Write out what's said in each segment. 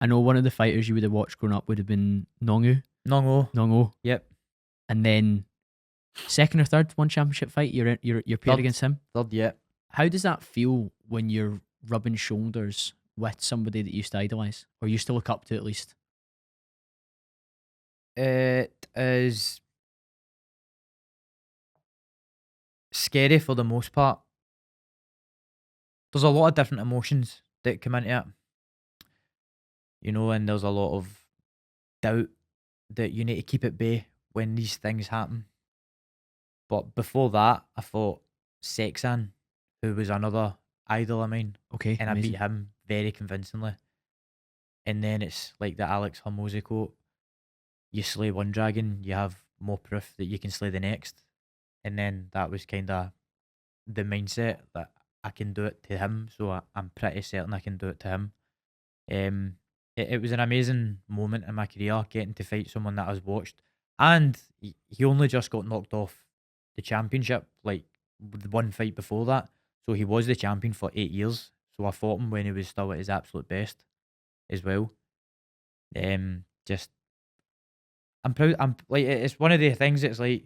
I know one of the fighters you would have watched growing up would have been Nong-O. Nong-O. Nong-O. Yep. And then second or third one championship fight, you're paired against him. Third, yeah. How does that feel when you're rubbing shoulders with somebody that you used to idolise, or you used to look up to at least? It is scary for the most part. There's a lot of different emotions that come into it. And there's a lot of doubt that you need to keep at bay when these things happen. But before that, I fought Sexan, who was another idol of mine, Okay, and amazing. I beat him very convincingly. And then it's like the Alex Hormozi quote: "You slay one dragon, you have more proof that you can slay the next." And then that was kind of the mindset that I can do it to him, so I'm pretty certain I can do it to him. It was an amazing moment in my career getting to fight someone that I was watched, and he only just got knocked off the championship like the one fight before that, so he was the champion for 8 years. So I fought him when he was still at his absolute best as well. Just I'm proud. I'm like it's one of the things. It's like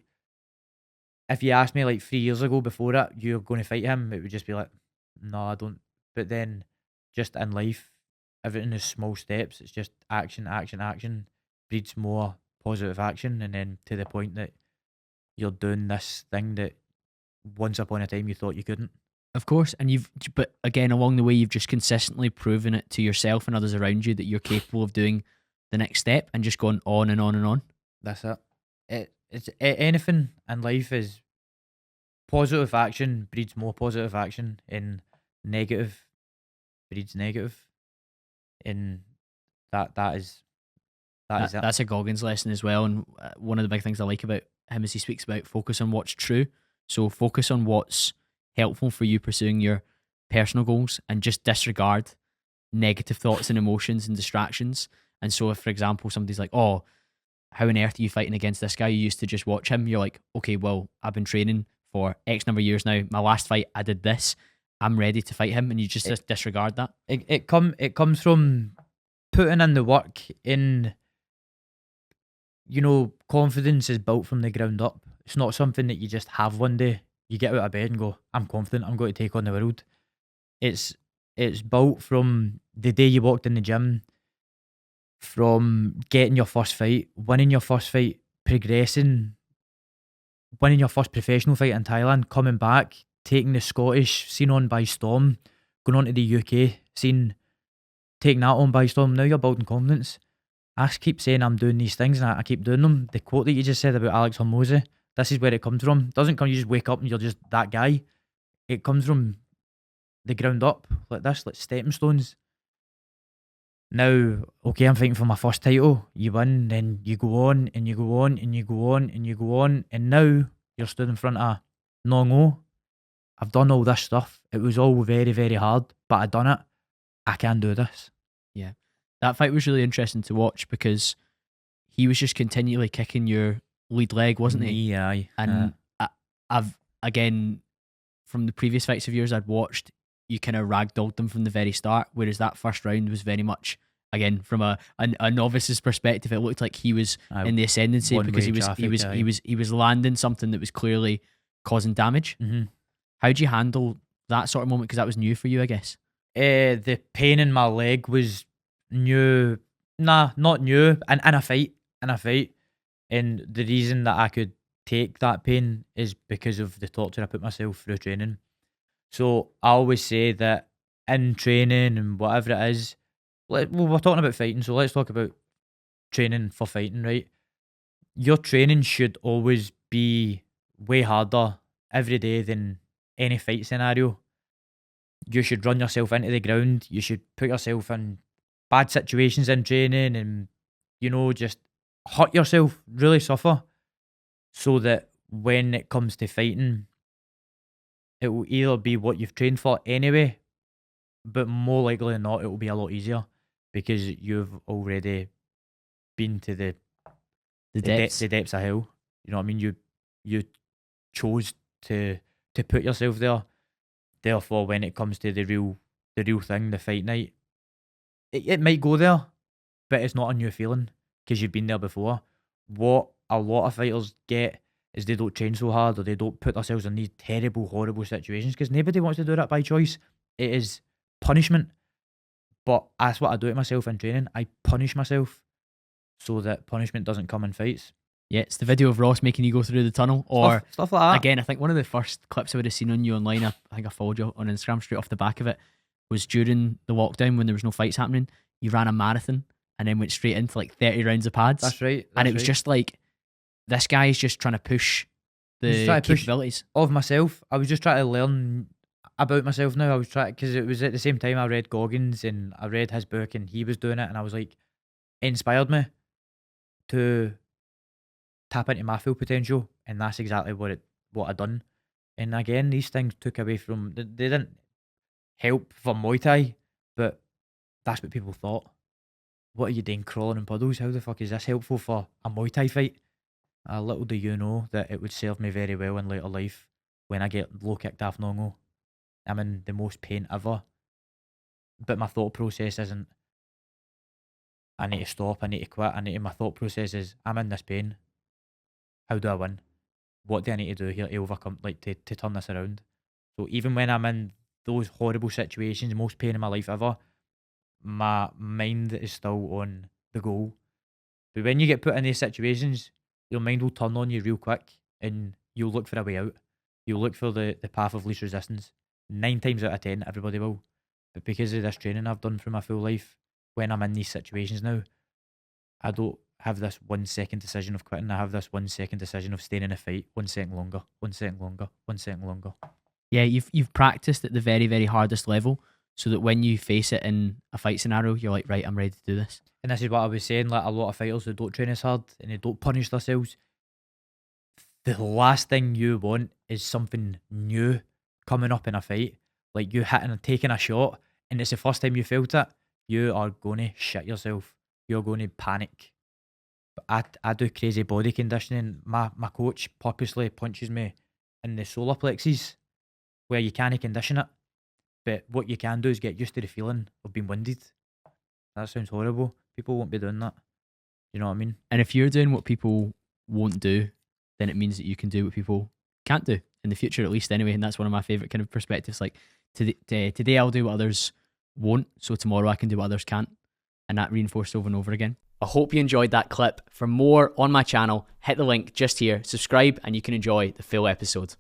if you asked me like 3 years ago before it, you're going to fight him, it would just be like, no, I don't. But then, just in life, everything is small steps. It's just action, action, action breeds more positive action, and then to the point that you're doing this thing that once upon a time you thought you couldn't. Of course, but again, along the way, you've just consistently proven it to yourself and others around you that you're capable of doing the next step and just going on and on and on. That's it. Anything in life is positive action breeds more positive action, and negative breeds negative, and that is it. That's a Goggins lesson as well. And one of the big things I like about him is he speaks about focus on what's true. So focus on what's helpful for you pursuing your personal goals and just disregard negative thoughts and emotions and distractions. And so if, for example, somebody's like, oh, how on earth are you fighting against this guy? You used to just watch him. You're like, okay, well, I've been training for X number of years now. My last fight, I did this. I'm ready to fight him. And you just disregard that. It comes from putting in the work. In confidence is built from the ground up. It's not something that you just have one day. You get out of bed and go, I'm confident, I'm going to take on the world. It's built from the day you walked in the gym, from getting your first fight, winning your first fight, progressing, winning your first professional fight in Thailand, coming back, taking the Scottish scene on by storm, going on to the UK scene, taking that on by storm. Now you're building confidence. I keep saying I'm doing these things and I keep doing them. The quote that you just said about Alex Hormozi, this is where it comes from. It doesn't come, you just wake up and you're just that guy. It comes from the ground up, like this, like stepping stones. Now, okay, I'm fighting for my first title. You win, then you go on and you go on and you go on and you go on. And now you're stood in front of Nong-O. I've done all this stuff. It was all very, very hard, but I done it. I can do this. Yeah. That fight was really interesting to watch because he was just continually kicking your lead leg, wasn't he? Yeah. And I've, again, from the previous fights of yours I'd watched, you kind of ragdolled them from the very start, whereas that first round was very much, again, from a novice's perspective, it looked like he was in the ascendancy because he was landing something that was clearly causing damage. Mm-hmm. How'd you handle that sort of moment? Because that was new for you, I guess. The pain in my leg was new. Nah, not new. In a fight. And the reason that I could take that pain is because of the torture I put myself through training. So I always say that in training and whatever it is, we're talking about fighting, so let's talk about training for fighting, right? Your training should always be way harder every day than any fight scenario. You should run yourself into the ground. You should put yourself in bad situations in training and, just hurt yourself, really suffer, so that when it comes to fighting, it will either be what you've trained for anyway, but more likely than not, it will be a lot easier because you've already been to the depths of hell. You know what I mean? You chose to put yourself there. Therefore, when it comes to the real thing, the fight night, it might go there, but it's not a new feeling because you've been there before. What a lot of fighters get is they don't train so hard, or they don't put themselves in these terrible, horrible situations, because nobody wants to do that by choice. It is punishment. But that's what I do to myself in training. I punish myself so that punishment doesn't come in fights. Yeah, it's the video of Ross making you go through the tunnel, or stuff like that. Again, I think one of the first clips I would have seen on you online, I think I followed you on Instagram straight off the back of it, was during the lockdown when there was no fights happening. You ran a marathon and then went straight into like 30 rounds of pads. That's right. And it was just like, this guy is just trying to push the capabilities of myself. I was just trying to learn about myself now. I was trying, because it was at the same time I read Goggins and I read his book and he was doing it, and I was like, it inspired me to tap into my full potential, and that's exactly what I done. And again, these things took away from, they didn't help for Muay Thai, but that's what people thought. What are you doing crawling in puddles? How the fuck is this helpful for a Muay Thai fight? Little do you know that it would serve me very well in later life when I get low kicked off Nong-O. I'm in the most pain ever, but my thought process isn't, I need to stop, I need to quit. My thought process is, I'm in this pain. How do I win? What do I need to do here to overcome, like to turn this around? So even when I'm in those horrible situations, most pain in my life ever, my mind is still on the goal. But when you get put in these situations, your mind will turn on you real quick and you'll look for a way out. You'll look for the path of least resistance. 9 times out of 10, everybody will. But because of this training I've done through my full life, when I'm in these situations now, I don't have this 1 second decision of quitting. I have this 1 second decision of staying in a fight 1 second longer, 1 second longer, 1 second longer. Yeah, you've practiced at the very, very hardest level, so that when you face it in a fight scenario, you're like, right, I'm ready to do this. And this is what I was saying, like a lot of fighters who don't train as hard and they don't punish themselves, the last thing you want is something new coming up in a fight. Like you hitting and taking a shot and it's the first time you felt it, you are going to shit yourself. You're going to panic. But I do crazy body conditioning. My coach purposely punches me in the solar plexus where you can't condition it. But what you can do is get used to the feeling of being winded. That sounds horrible. People won't be doing that. You know what I mean? And if you're doing what people won't do, then it means that you can do what people can't do in the future, at least anyway. And that's one of my favourite kind of perspectives. Like today I'll do what others won't, so tomorrow I can do what others can't. And that reinforced over and over again. I hope you enjoyed that clip. For more on my channel, hit the link just here, subscribe, and you can enjoy the full episode.